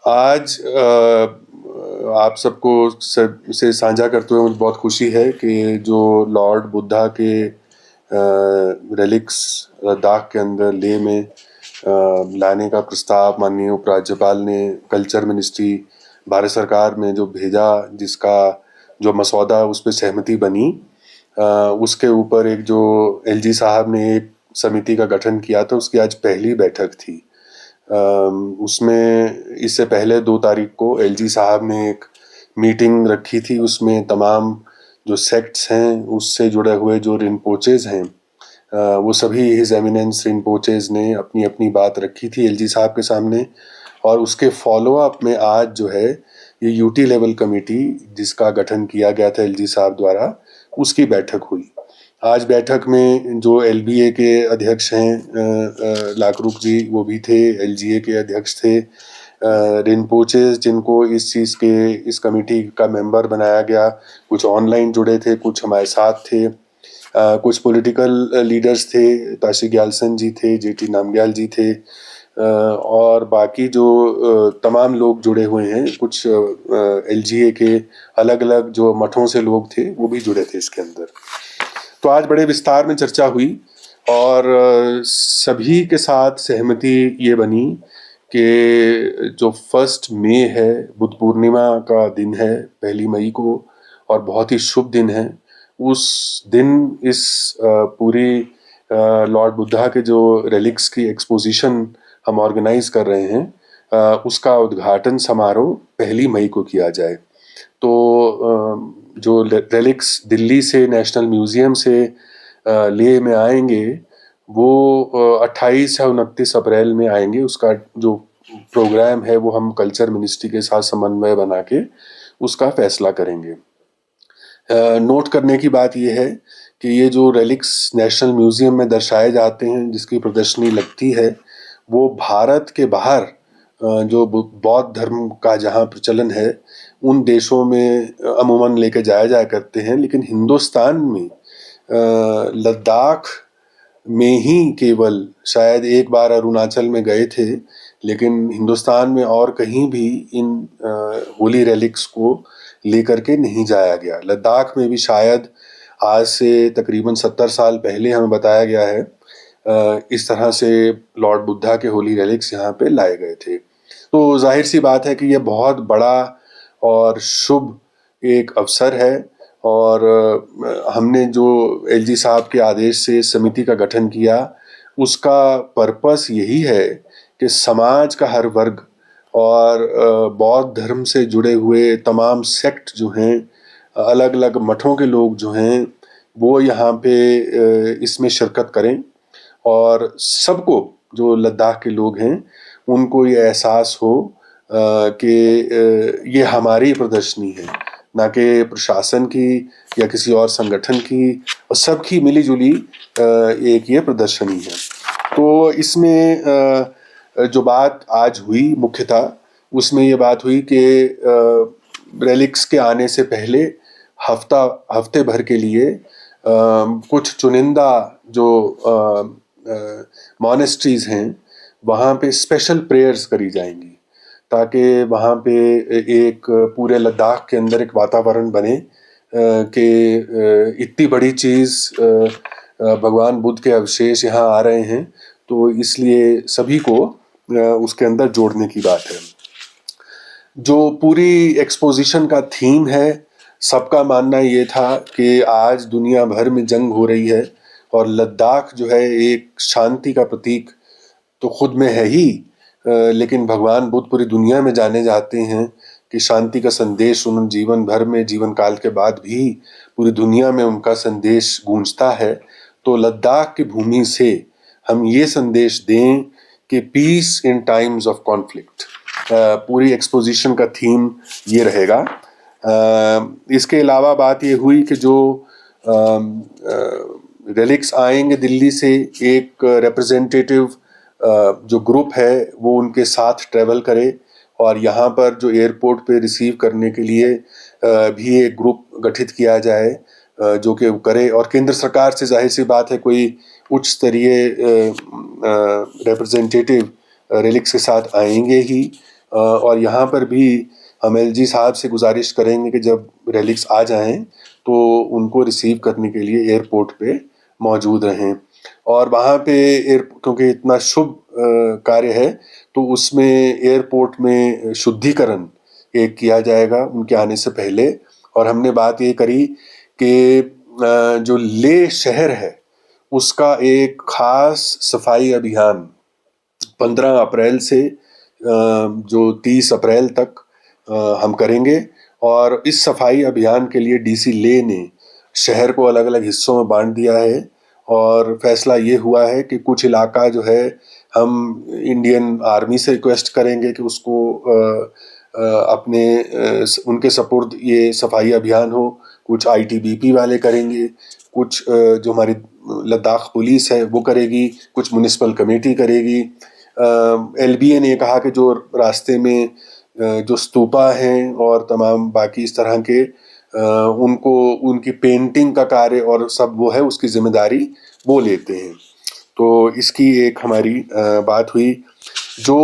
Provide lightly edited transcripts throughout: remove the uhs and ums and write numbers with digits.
आज आप सबको से साझा करते हुए मुझे बहुत खुशी है कि जो लॉर्ड बुद्धा के रेलिक्स लद्दाख के अंदर लेह में लाने का प्रस्ताव माननीय उपराज्यपाल ने कल्चर मिनिस्ट्री भारत सरकार में जो भेजा, जिसका जो मसौदा उस पर सहमति बनी, उसके ऊपर एक जो एलजी साहब ने एक समिति का गठन किया था, उसकी आज पहली बैठक थी। उसमें इससे पहले 2 तारीख को एलजी साहब ने एक मीटिंग रखी थी। उसमें तमाम जो सेक्ट्स हैं उससे जुड़े हुए जो रिनपोचेज हैं, वो सभी हिज एमिनेंस रिनपोचेज ने अपनी अपनी बात रखी थी एलजी साहब के सामने। और उसके फॉलो अप में आज जो है ये यूटी लेवल कमेटी जिसका गठन किया गया था एलजी साहब द्वारा, उसकी बैठक हुई। आज बैठक में जो एलबीए के अध्यक्ष हैं लाकरुक जी, वो भी थे, एलजीए के अध्यक्ष थे, रिनपोचेस जिनको इस चीज़ के इस कमेटी का मेंबर बनाया गया, कुछ ऑनलाइन जुड़े थे, कुछ हमारे साथ थे, कुछ पॉलिटिकल लीडर्स थे, ताशी ग्यालसन जी थे, जेटी नामग्याल जी थे, और बाकी जो तमाम लोग जुड़े हुए हैं, कुछ एलजीए के अलग अलग जो मठों से लोग थे वो भी जुड़े थे इसके अंदर। तो आज बड़े विस्तार में चर्चा हुई और सभी के साथ सहमति ये बनी कि जो 1 मई है, बुद्ध पूर्णिमा का दिन है, 1 मई को, और बहुत ही शुभ दिन है। उस दिन इस पूरी लॉर्ड बुद्धा के जो रेलिक्स की एक्सपोजिशन हम ऑर्गेनाइज कर रहे हैं, उसका उद्घाटन समारोह 1 मई को किया जाए। तो जो रेलिक्स दिल्ली से नेशनल म्यूजियम से लेह में आएंगे, वो 28 या 29 अप्रैल में आएंगे। उसका जो प्रोग्राम है वो हम कल्चर मिनिस्ट्री के साथ समन्वय बना के उसका फैसला करेंगे। नोट करने की बात यह है कि ये जो रेलिक्स नेशनल म्यूजियम में दर्शाए जाते हैं, जिसकी प्रदर्शनी लगती है, वो भारत के बाहर जो बौद्ध धर्म का जहाँ प्रचलन है उन देशों में अमूमन लेके जाया करते हैं, लेकिन हिंदुस्तान में लद्दाख में ही केवल, शायद एक बार अरुणाचल में गए थे, लेकिन हिंदुस्तान में और कहीं भी इन होली रेलिक्स को लेकर के नहीं जाया गया। लद्दाख में भी शायद आज से तकरीबन 70 साल पहले हमें बताया गया है इस तरह से लॉर्ड बुद्धा के होली रेलिक्स यहाँ पे लाए गए थे। तो जाहिर सी बात है कि ये बहुत बड़ा और शुभ एक अवसर है, और हमने जो एलजी साहब के आदेश से समिति का गठन किया, उसका पर्पस यही है कि समाज का हर वर्ग और बौद्ध धर्म से जुड़े हुए तमाम सेक्ट जो हैं, अलग अलग मठों के लोग जो हैं, वो यहाँ पे इसमें शिरकत करें, और सबको, जो लद्दाख के लोग हैं, उनको ये एहसास हो कि ये हमारी प्रदर्शनी है, ना कि प्रशासन की या किसी और संगठन की, और सबकी मिली जुली एक ये प्रदर्शनी है। तो इसमें जो बात आज हुई मुख्यतः, उसमें ये बात हुई कि रेलिक्स के आने से पहले हफ्ते भर के लिए कुछ चुनिंदा जो मॉनेस्ट्रीज हैं, वहाँ पे स्पेशल प्रेयर्स करी जाएंगी, ताकि वहाँ पे एक पूरे लद्दाख के अंदर एक वातावरण बने कि इतनी बड़ी चीज़, भगवान बुद्ध के अवशेष यहाँ आ रहे हैं, तो इसलिए सभी को उसके अंदर जोड़ने की बात है। जो पूरी एक्सपोजिशन का थीम है, सबका मानना ये था कि आज दुनिया भर में जंग हो रही है, और लद्दाख जो है एक शांति का प्रतीक तो खुद में है ही, लेकिन भगवान बुद्ध पूरी दुनिया में जाने जाते हैं कि शांति का संदेश उन्होंने जीवन भर में, जीवन काल के बाद भी पूरी दुनिया में उनका संदेश गूंजता है। तो लद्दाख की भूमि से हम ये संदेश दें कि peace in times of conflict, पूरी एक्सपोजिशन का थीम ये रहेगा। इसके अलावा बात ये हुई कि जो रेलिक्स आएंगे दिल्ली से, एक रिप्रेजेंटेटिव जो ग्रुप है वो उनके साथ ट्रैवल करे, और यहाँ पर जो एयरपोर्ट पे रिसीव करने के लिए भी एक ग्रुप गठित किया जाए जो कि करे। और केंद्र सरकार से जाहिर सी बात है कोई उच्च स्तरीय रिप्रेजेंटेटिव रेलिक्स के साथ आएंगे ही, और यहाँ पर भी हम एलजी साहब से गुजारिश करेंगे कि जब रेलिक्स आ जाएं तो उनको रिसीव करने के लिए एयरपोर्ट पे मौजूद रहें। और वहाँ पे क्योंकि इतना शुभ कार्य है तो उसमें एयरपोर्ट में शुद्धिकरण एक किया जाएगा उनके आने से पहले। और हमने बात ये करी कि जो लेह शहर है उसका एक खास सफाई अभियान 15 अप्रैल से जो 30 अप्रैल तक हम करेंगे। और इस सफाई अभियान के लिए डीसी ले ने शहर को अलग अलग हिस्सों में बांट दिया है और फैसला ये हुआ है कि कुछ इलाका जो है हम इंडियन आर्मी से रिक्वेस्ट करेंगे कि उसको अपने उनके सपुर्द ये सफाई अभियान हो, कुछ आईटीबीपी वाले करेंगे, कुछ जो हमारी लद्दाख पुलिस है वो करेगी, कुछ म्युनिसिपल कमेटी करेगी। एलबीए ने कहा कि जो रास्ते में जो स्तूपा हैं और तमाम बाकी इस तरह के उनको उनकी पेंटिंग का कार्य और सब वो है उसकी जिम्मेदारी वो लेते हैं। तो इसकी एक हमारी बात हुई। जो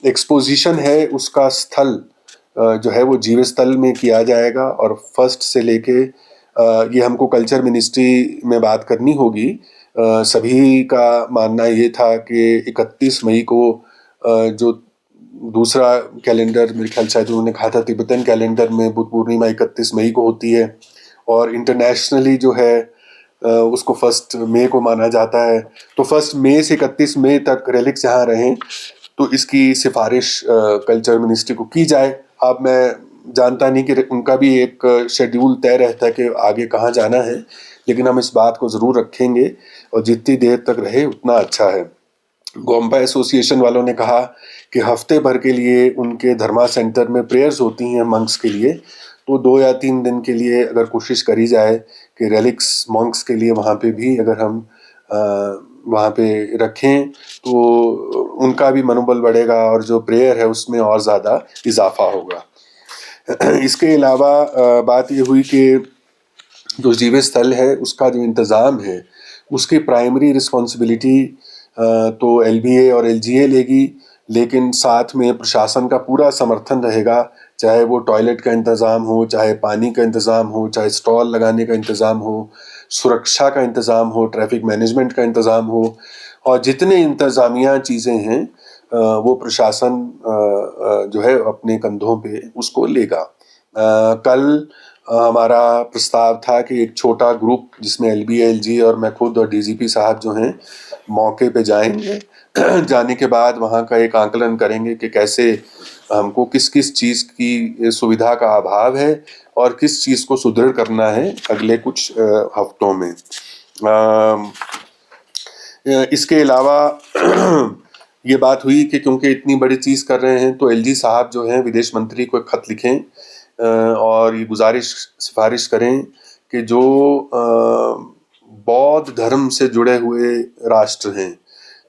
एक्सपोजिशन है उसका स्थल जो है वो जीव स्थल में किया जाएगा और फर्स्ट से लेके ये हमको कल्चर मिनिस्ट्री में बात करनी होगी। सभी का मानना ये था कि 31 मई को जो दूसरा कैलेंडर मेरे ख्याल शायद उन्होंने कहा था तिब्बतन कैलेंडर में बुद्ध पूर्णिमा 31 मई को होती है और इंटरनेशनली जो है उसको 1 मई को माना जाता है। तो 1 मई से 31 मई तक रेलिक्स यहाँ रहें तो इसकी सिफारिश कल्चर मिनिस्ट्री को की जाए। अब मैं जानता नहीं कि उनका भी एक शेड्यूल तय रहता है कि आगे कहाँ जाना है, लेकिन हम इस बात को ज़रूर रखेंगे और जितनी देर तक रहे उतना अच्छा है। गोम्बा एसोसिएशन वालों ने कहा कि हफ्ते भर के लिए उनके धर्मा सेंटर में प्रेयर्स होती हैं मंक्स के लिए, तो 2 या 3 दिन के लिए अगर कोशिश करी जाए कि रेलिक्स मंक्स के लिए वहाँ पे भी अगर हम वहाँ पे रखें तो उनका भी मनोबल बढ़ेगा और जो प्रेयर है उसमें और ज़्यादा इजाफा होगा। इसके अलावा बात ये हुई कि जो जीव स्थल है उसका जो इंतज़ाम है उसकी प्राइमरी रिस्पॉन्सिबिलिटी तो एलबीए और एलजीए लेगी, लेकिन साथ में प्रशासन का पूरा समर्थन रहेगा, चाहे वो टॉयलेट का इंतज़ाम हो, चाहे पानी का इंतज़ाम हो, चाहे स्टॉल लगाने का इंतज़ाम हो, सुरक्षा का इंतज़ाम हो, ट्रैफिक मैनेजमेंट का इंतज़ाम हो और जितने इंतज़ामिया चीज़ें हैं वो प्रशासन जो है अपने कंधों पे उसको लेगा। कल हमारा प्रस्ताव था कि एक छोटा ग्रुप जिसमें एलबीए, एलजी और मैं खुद और डीजीपी साहब जो हैं मौके पे जाएंगे। जाने के बाद वहाँ का एक आकलन करेंगे कि कैसे हमको किस किस चीज़ की सुविधा का अभाव है और किस चीज़ को सुदृढ़ करना है अगले कुछ हफ्तों में। इसके अलावा ये बात हुई कि क्योंकि इतनी बड़ी चीज़ कर रहे हैं तो एलजी साहब जो हैं विदेश मंत्री को एक खत लिखें और ये सिफारिश करें कि जो बौद्ध धर्म से जुड़े हुए राष्ट्र हैं,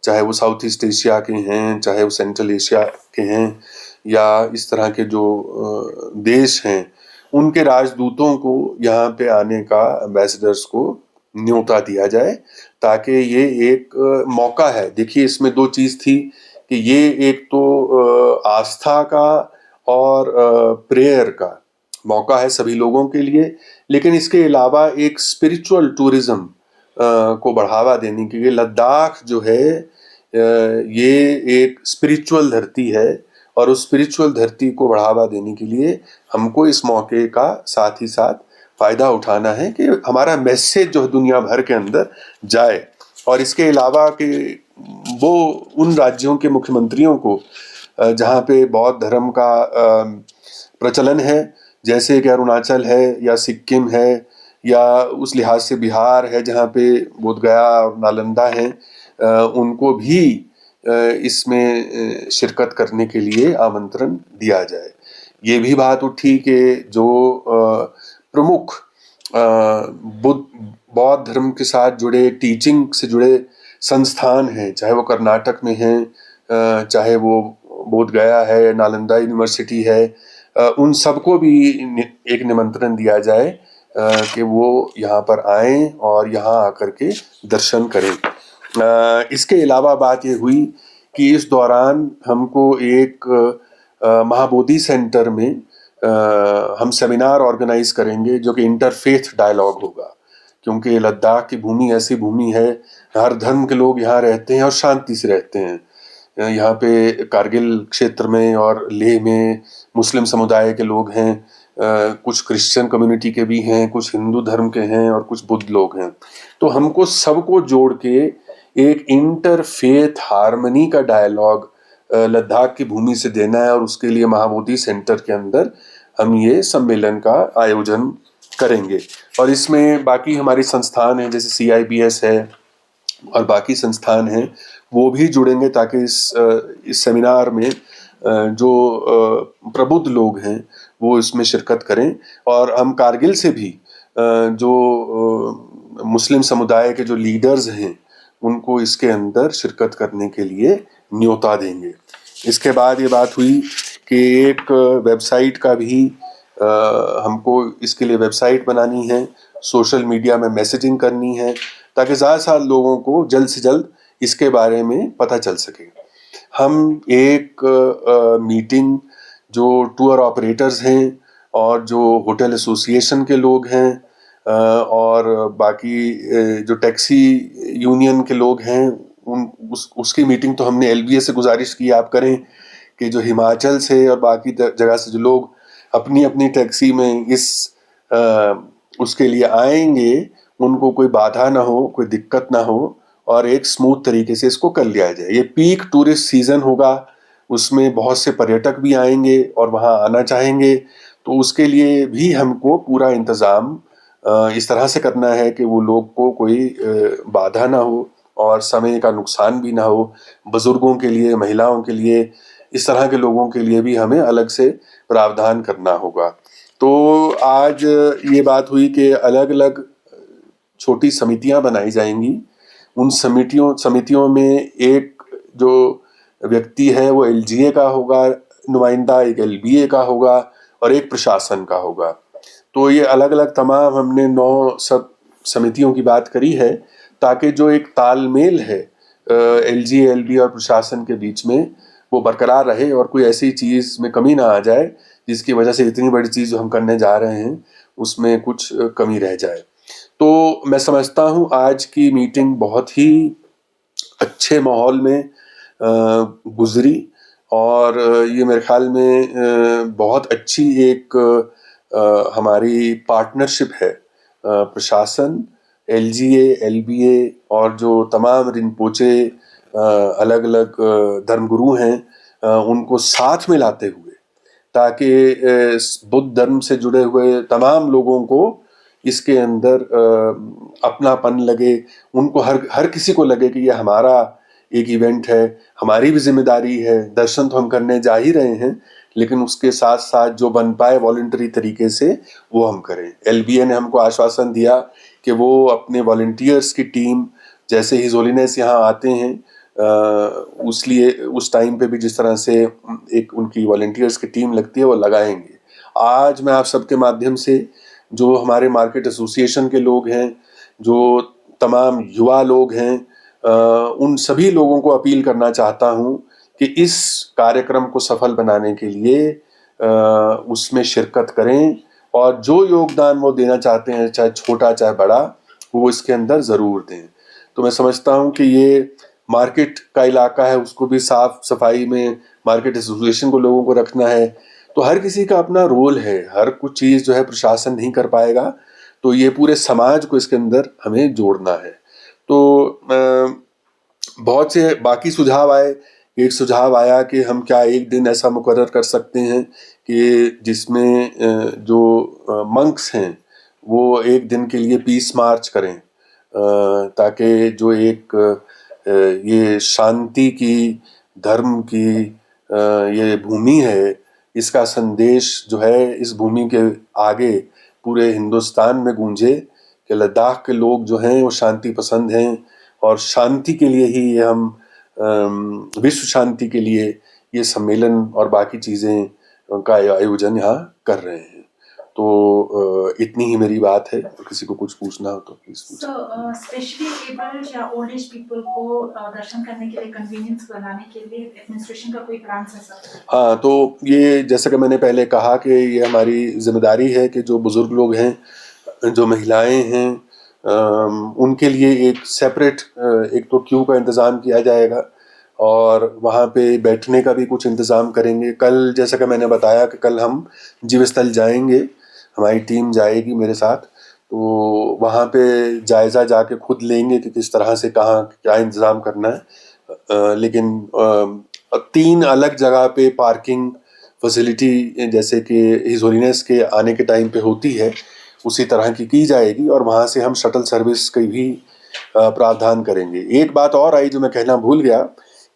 चाहे वो साउथ ईस्ट एशिया के हैं, चाहे वो सेंट्रल एशिया के हैं या इस तरह के जो देश हैं, उनके राजदूतों को यहाँ पे आने का एम्बेसडर्स को न्योता दिया जाए ताकि ये एक मौका है। देखिए इसमें 2 चीज़ थी कि ये एक तो आस्था का और प्रेयर का मौका है सभी लोगों के लिए, लेकिन इसके अलावा एक स्पिरिचुअल टूरिज्म को बढ़ावा देने के लिए लद्दाख जो है ये एक स्पिरिचुअल धरती है और उस स्पिरिचुअल धरती को बढ़ावा देने के लिए हमको इस मौके का साथ ही साथ फ़ायदा उठाना है कि हमारा मैसेज जो दुनिया भर के अंदर जाए। और इसके अलावा कि वो उन राज्यों के मुख्यमंत्रियों को जहाँ पे बौद्ध धर्म का प्रचलन है, जैसे कि अरुणाचल है या सिक्किम है या उस लिहाज से बिहार है जहाँ पे बोधगया और नालंदा है, उनको भी इसमें शिरकत करने के लिए आमंत्रण दिया जाए। ये भी बात उठी कि जो प्रमुख बौद्ध धर्म के साथ जुड़े टीचिंग से जुड़े संस्थान हैं, चाहे वो कर्नाटक में हैं, चाहे वो बोधगया है, नालंदा यूनिवर्सिटी है, उन सबको भी एक निमंत्रण दिया जाए कि वो यहाँ पर आएं और यहाँ आकर के दर्शन करें। इसके अलावा बात ये हुई कि इस दौरान हमको एक महाबोधि सेंटर में हम सेमिनार ऑर्गेनाइज करेंगे जो कि इंटरफेथ डायलॉग होगा, क्योंकि लद्दाख की भूमि ऐसी भूमि है, हर धर्म के लोग यहाँ रहते हैं और शांति से रहते हैं। यहाँ पे कारगिल क्षेत्र में और लेह में मुस्लिम समुदाय के लोग हैं, कुछ क्रिश्चियन कम्युनिटी के भी हैं, कुछ हिंदू धर्म के हैं और कुछ बुद्ध लोग हैं। तो हमको सबको जोड़ के एक इंटरफेथ हार्मनी का डायलॉग लद्दाख की भूमि से देना है, और उसके लिए महाबोधि सेंटर के अंदर हम ये सम्मेलन का आयोजन करेंगे। और इसमें बाकी हमारी संस्थान है, जैसे CIBS है और बाकी संस्थान हैं, वो भी जुड़ेंगे, ताकि इस सेमिनार में जो प्रबुद्ध लोग हैं वो इसमें शिरकत करें। और हम कारगिल से भी जो मुस्लिम समुदाय के जो लीडर्स हैं उनको इसके अंदर शिरकत करने के लिए न्योता देंगे। इसके बाद ये बात हुई कि एक वेबसाइट का भी हमको इसके लिए वेबसाइट बनानी है, सोशल मीडिया में मैसेजिंग करनी है, ताकि ज़्यादा लोगों को जल्द से जल्द इसके बारे में पता चल सके। हम एक मीटिंग जो टूर ऑपरेटर्स हैं और जो होटल एसोसिएशन के लोग हैं और बाकी जो टैक्सी यूनियन के लोग हैं उसकी मीटिंग तो हमने LBA से गुजारिश की आप करें कि जो हिमाचल से और बाकी जगह से जो लोग अपनी अपनी टैक्सी में इस उसके लिए आएंगे उनको कोई बाधा ना हो, कोई दिक्कत ना हो, और एक स्मूथ तरीके से इसको कर लिया जाए। ये पीक टूरिस्ट सीजन होगा, उसमें बहुत से पर्यटक भी आएंगे और वहाँ आना चाहेंगे, तो उसके लिए भी हमको पूरा इंतज़ाम इस तरह से करना है कि वो लोग को कोई बाधा ना हो और समय का नुकसान भी ना हो। बुजुर्गों के लिए, महिलाओं के लिए, इस तरह के लोगों के लिए भी हमें अलग से प्रावधान करना होगा। तो आज ये बात हुई कि अलग अलग छोटी समितियां बनाई जाएंगी। उन समितियों में एक जो व्यक्ति है वो LGA का होगा नुमाइंदा, एक LBA का होगा और एक प्रशासन का होगा। तो ये अलग अलग तमाम हमने 9 सब समितियों की बात करी है, ताकि जो एक तालमेल है LGA, LBA और प्रशासन के बीच में वो बरकरार रहे और कोई ऐसी चीज़ में कमी ना आ जाए जिसकी वजह से इतनी बड़ी चीज़ जो हम करने जा रहे हैं उसमें कुछ कमी रह जाए। तो मैं समझता हूँ आज की मीटिंग बहुत ही अच्छे माहौल में गुजरी, और ये मेरे ख्याल में बहुत अच्छी एक हमारी पार्टनरशिप है। प्रशासन, LGA, LBA और जो तमाम रिनपोचे अलग अलग धर्मगुरु हैं उनको साथ में लाते हुए, ताकि बुद्ध धर्म से जुड़े हुए तमाम लोगों को इसके अंदर अपनापन लगे, उनको हर किसी को लगे कि ये हमारा एक इवेंट है, हमारी भी जिम्मेदारी है। दर्शन तो हम करने जा ही रहे हैं, लेकिन उसके साथ साथ जो बन पाए वॉलंटरी तरीके से वो हम करें। LBA ने हमको आश्वासन दिया कि वो अपने वॉलंटियर्स की टीम, जैसे हिज होलीनेस यहाँ आते हैं उस टाइम पे भी जिस तरह से एक उनकी वॉलंटियर्स की टीम लगती है वो लगाएंगे। आज मैं आप सबके माध्यम से जो हमारे मार्केट एसोसिएशन के लोग हैं, जो तमाम युवा लोग हैं, उन सभी लोगों को अपील करना चाहता हूं कि इस कार्यक्रम को सफल बनाने के लिए उसमें शिरकत करें, और जो योगदान वो देना चाहते हैं, चाहे छोटा चाहे बड़ा, वो इसके अंदर ज़रूर दें। तो मैं समझता हूं कि ये मार्केट का इलाका है, उसको भी साफ सफाई में मार्केट एसोसिएशन को लोगों को रखना है। तो हर किसी का अपना रोल है, हर कुछ चीज़ जो है प्रशासन नहीं कर पाएगा, तो ये पूरे समाज को इसके अंदर हमें जोड़ना है। तो बहुत से बाकी सुझाव आए। एक सुझाव आया कि हम क्या एक दिन ऐसा मुकर्रर कर सकते हैं कि जिसमें जो मंक्स हैं वो एक दिन के लिए पीस मार्च करें, ताकि जो एक ये शांति की, धर्म की ये भूमि है, इसका संदेश जो है इस भूमि के आगे पूरे हिंदुस्तान में गूंजे कि लद्दाख के लोग जो हैं वो शांति पसंद हैं, और शांति के लिए ही ये हम विश्व शांति के लिए ये सम्मेलन और बाकी चीज़ें का आयोजन यहाँ कर रहे हैं। तो इतनी ही मेरी बात है। किसी को कुछ पूछना हो तो प्लीज पूछो। स्पेशली एबल्ड या ओल्ड एज पीपल को दर्शन करने के लिए कन्वीनियंस बनाने के लिए एडमिनिस्ट्रेशन का कोई प्लान है सर? हाँ, तो ये जैसा कि मैंने पहले कहा कि ये हमारी जिम्मेदारी है कि जो बुजुर्ग लोग हैं, जो महिलाएं हैं, उनके लिए एक सेपरेट एक तो क्यू का इंतज़ाम किया जाएगा और वहाँ पे बैठने का भी कुछ इंतज़ाम करेंगे। कल जैसा कि मैंने बताया कि कल हम जीव स्थल जाएंगे, हमारी टीम जाएगी मेरे साथ, तो वहाँ पे जायज़ा जाके खुद लेंगे कि किस तरह से कहाँ क्या इंतज़ाम करना है। लेकिन 3 अलग जगह पे पार्किंग फैसिलिटी जैसे कि हिज होलीनेस के आने के टाइम पे होती है, उसी तरह की जाएगी और वहाँ से हम शटल सर्विस की भी प्रावधान करेंगे। एक बात और आई जो मैं कहना भूल गया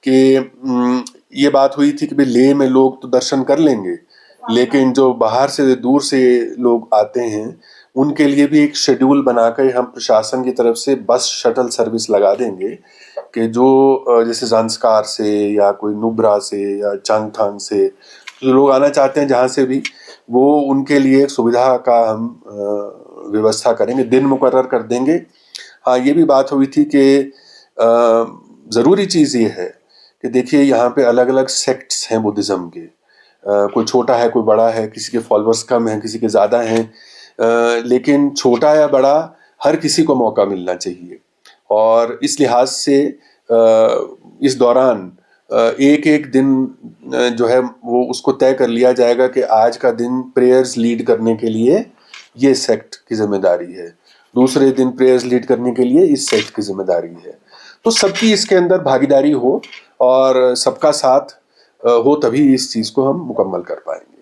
कि ये बात हुई थी कि भाई लेह में लोग तो दर्शन कर लेंगे, लेकिन जो बाहर से दूर से लोग आते हैं उनके लिए भी एक शेड्यूल बनाकर हम प्रशासन की तरफ से बस शटल सर्विस लगा देंगे कि जो जैसे ज़ांस्कार से या कोई नुब्रा से या चांगथांग से जो लोग आना चाहते हैं जहाँ से भी, वो उनके लिए एक सुविधा का हम व्यवस्था करेंगे, दिन मुकर्रर कर देंगे। हाँ, ये भी बात हुई थी कि ज़रूरी चीज़ ये है कि देखिए यहाँ पे अलग अलग सेक्ट्स हैं बुद्धिज़्म के, कोई छोटा है कोई बड़ा है, किसी के फॉलोअर्स कम हैं किसी के ज़्यादा हैं, लेकिन छोटा या बड़ा हर किसी को मौका मिलना चाहिए। और इस लिहाज से इस दौरान एक एक दिन जो है वो उसको तय कर लिया जाएगा कि आज का दिन प्रेयर्स लीड करने के लिए ये सेक्ट की जिम्मेदारी है, दूसरे दिन प्रेयर्स लीड करने के लिए इस सेक्ट की जिम्मेदारी है। तो सबकी इसके अंदर भागीदारी हो और सबका साथ हो, तभी इस चीज़ को हम मुकम्मल कर पाएंगे।